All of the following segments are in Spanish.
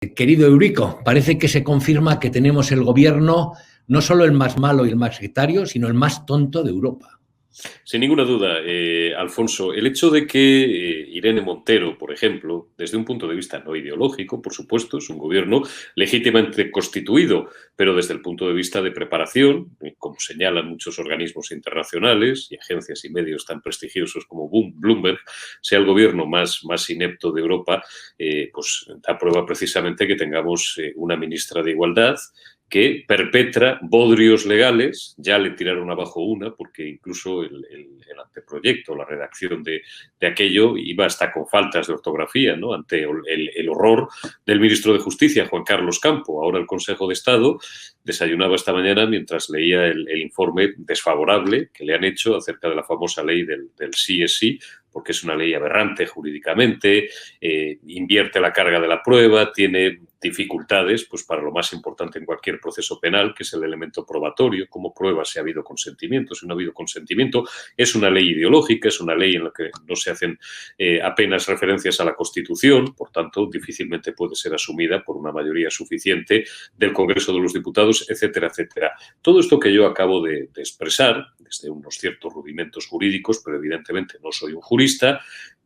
Querido Eurico, parece que se confirma que tenemos el gobierno no solo el más malo y el más sectario, sino el más tonto de Europa. Sin ninguna duda, Alfonso, el hecho de que Irene Montero, por ejemplo, desde un punto de vista no ideológico, por supuesto, es un gobierno legítimamente constituido, pero desde el punto de vista de preparación, como señalan muchos organismos internacionales y agencias y medios tan prestigiosos como Bloomberg, sea el gobierno más inepto de Europa, pues da prueba precisamente que tengamos una ministra de Igualdad que perpetra bodrios legales. Ya le tiraron abajo una, porque incluso el anteproyecto, la redacción de aquello iba hasta con faltas de ortografía, ¿no? Ante el horror del ministro de Justicia, Juan Carlos Campo. Ahora el Consejo de Estado desayunaba esta mañana mientras leía el informe desfavorable que le han hecho acerca de la famosa ley del sí es sí, porque es una ley aberrante jurídicamente, invierte la carga de la prueba, tiene dificultades pues para lo más importante en cualquier proceso penal, que es el elemento probatorio, cómo prueba si ha habido consentimiento. Si no ha habido consentimiento, es una ley ideológica, es una ley en la que no se hacen apenas referencias a la Constitución, por tanto, difícilmente puede ser asumida por una mayoría suficiente del Congreso de los Diputados, etcétera, etcétera. Todo esto que yo acabo de expresar, desde unos ciertos rudimentos jurídicos, pero evidentemente no soy un jurista,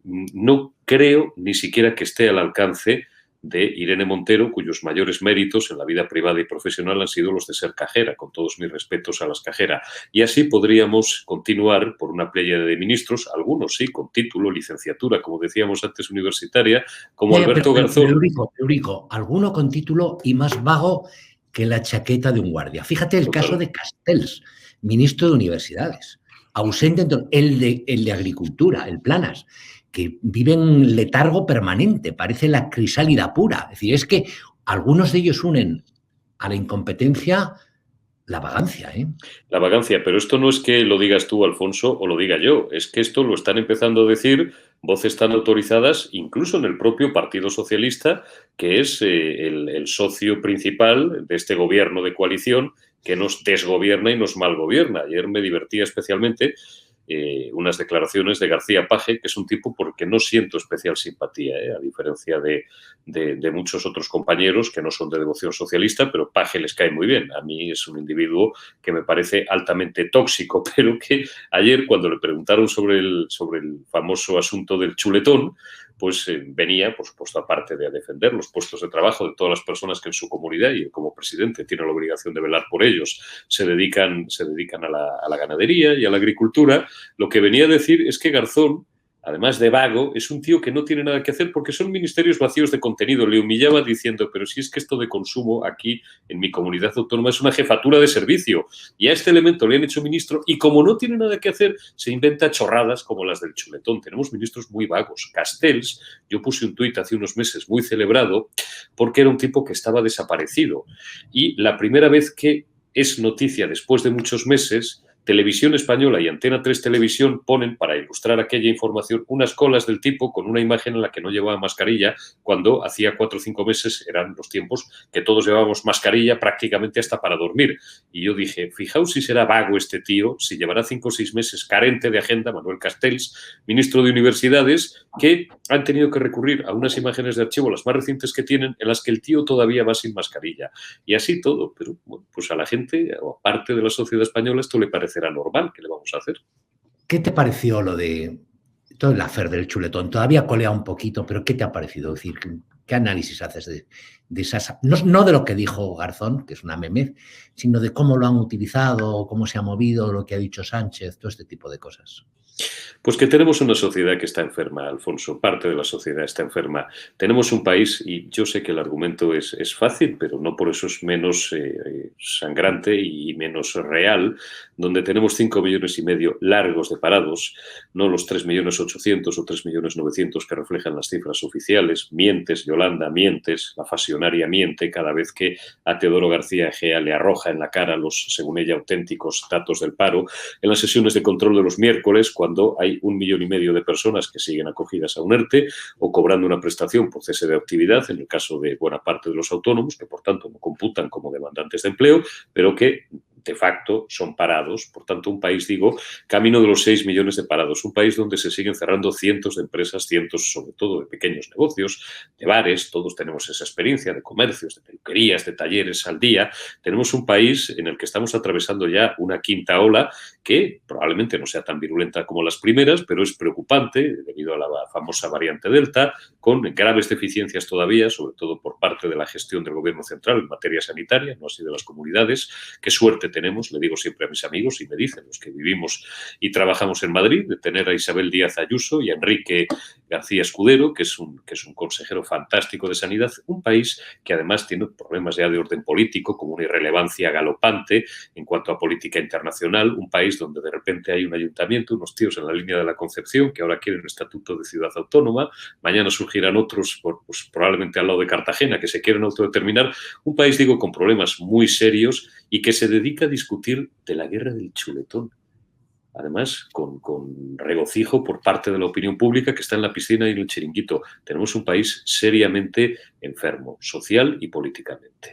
no creo ni siquiera que esté al alcance de Irene Montero, cuyos mayores méritos en la vida privada y profesional han sido los de ser cajera, con todos mis respetos a las cajeras. Y así podríamos continuar por una pléyade de ministros, algunos sí, con título, licenciatura, como decíamos antes, universitaria, como Alberto Garzón. Eurico, alguno con título y más vago que la chaqueta de un guardia. Fíjate el caso de Castells, ministro de Universidades, ausente, el de Agricultura, el Planas, que vive en letargo permanente, parece la crisálida pura. Es decir, es que algunos de ellos unen a la incompetencia la vagancia, ¿eh? La vagancia, pero esto no es que lo digas tú, Alfonso, o lo diga yo, es que esto lo están empezando a decir voces tan autorizadas, incluso en el propio Partido Socialista, que es el socio principal de este gobierno de coalición que nos desgobierna y nos malgobierna. Ayer me divertía especialmente unas declaraciones de García Page, que es un tipo por el que no siento especial simpatía, a diferencia de muchos otros compañeros que no son de devoción socialista, pero Page les cae muy bien. A mí es un individuo que me parece altamente tóxico, pero que ayer, cuando le preguntaron sobre el famoso asunto del chuletón, pues venía, por supuesto, aparte de defender los puestos de trabajo de todas las personas que en su comunidad, y como presidente tiene la obligación de velar por ellos, se dedican a la ganadería y a la agricultura. Lo que venía a decir es que Garzón, además de vago, es un tío que no tiene nada que hacer porque son ministerios vacíos de contenido. Le humillaba diciendo, pero si es que esto de consumo aquí en mi comunidad autónoma es una jefatura de servicio, y a este elemento le han hecho ministro, y como no tiene nada que hacer, se inventa chorradas como las del chuletón. Tenemos ministros muy vagos. Castells, yo puse un tuit hace unos meses muy celebrado porque era un tipo que estaba desaparecido, y la primera vez que es noticia después de muchos meses, Televisión Española y Antena 3 Televisión ponen, para ilustrar aquella información, unas colas del tipo con una imagen en la que no llevaba mascarilla, cuando hacía 4 o 5 meses eran los tiempos que todos llevábamos mascarilla prácticamente hasta para dormir. Y yo dije, fijaos si será vago este tío, si llevará 5 o 6 meses carente de agenda, Manuel Castells, ministro de Universidades, que han tenido que recurrir a unas imágenes de archivo, las más recientes que tienen, en las que el tío todavía va sin mascarilla. Y así todo. Pero bueno, pues a la gente, o a parte de la sociedad española, esto le parece será normal. ¿Qué le vamos a hacer? ¿Qué te pareció lo de todo el afer del chuletón? Todavía colea un poquito, pero ¿qué te ha parecido? Es decir, ¿qué análisis haces de esas? No de lo que dijo Garzón, que es una memez, sino de cómo lo han utilizado, cómo se ha movido, lo que ha dicho Sánchez, todo este tipo de cosas. Pues que tenemos una sociedad que está enferma, Alfonso. Parte de la sociedad está enferma. Tenemos un país, y yo sé que el argumento es fácil, pero no por eso es menos sangrante y menos real, donde tenemos 5,5 millones largos de parados, no los 3,800,000 o 3,900,000 que reflejan las cifras oficiales. Mientes, Yolanda, mientes, la Fasionaria miente cada vez que a Teodoro García Egea le arroja en la cara los, según ella, auténticos datos del paro. En las sesiones de control de los miércoles, cuando hay 1,5 millones de personas que siguen acogidas a un ERTE o cobrando una prestación por cese de actividad, en el caso de buena parte de los autónomos, que por tanto no computan como demandantes de empleo, pero que de facto son parados. Por tanto, un país, digo, camino de los 6 millones de parados. Un país donde se siguen cerrando cientos de empresas, cientos sobre todo de pequeños negocios, de bares. Todos tenemos esa experiencia de comercios, de peluquerías, de talleres al día. Tenemos un país en el que estamos atravesando ya una quinta ola que probablemente no sea tan virulenta como las primeras, pero es preocupante debido a la famosa variante Delta, con graves deficiencias todavía, sobre todo por parte de la gestión del gobierno central en materia sanitaria, no así de las comunidades. Qué suerte tenemos, le digo siempre a mis amigos y me dicen los que vivimos y trabajamos en Madrid, de tener a Isabel Díaz Ayuso y a Enrique García Escudero, que es un consejero fantástico de sanidad, un país que además tiene problemas ya de orden político, como una irrelevancia galopante en cuanto a política internacional, un país donde de repente hay un ayuntamiento, unos tíos en la línea de la Concepción que ahora quieren un estatuto de ciudad autónoma, mañana surgirán otros, pues, probablemente al lado de Cartagena, que se quieren autodeterminar, un país, digo, con problemas muy serios y que se dedica a discutir de la guerra del chuletón. Además, con regocijo por parte de la opinión pública que está en la piscina y en el chiringuito. Tenemos un país seriamente enfermo, social y políticamente.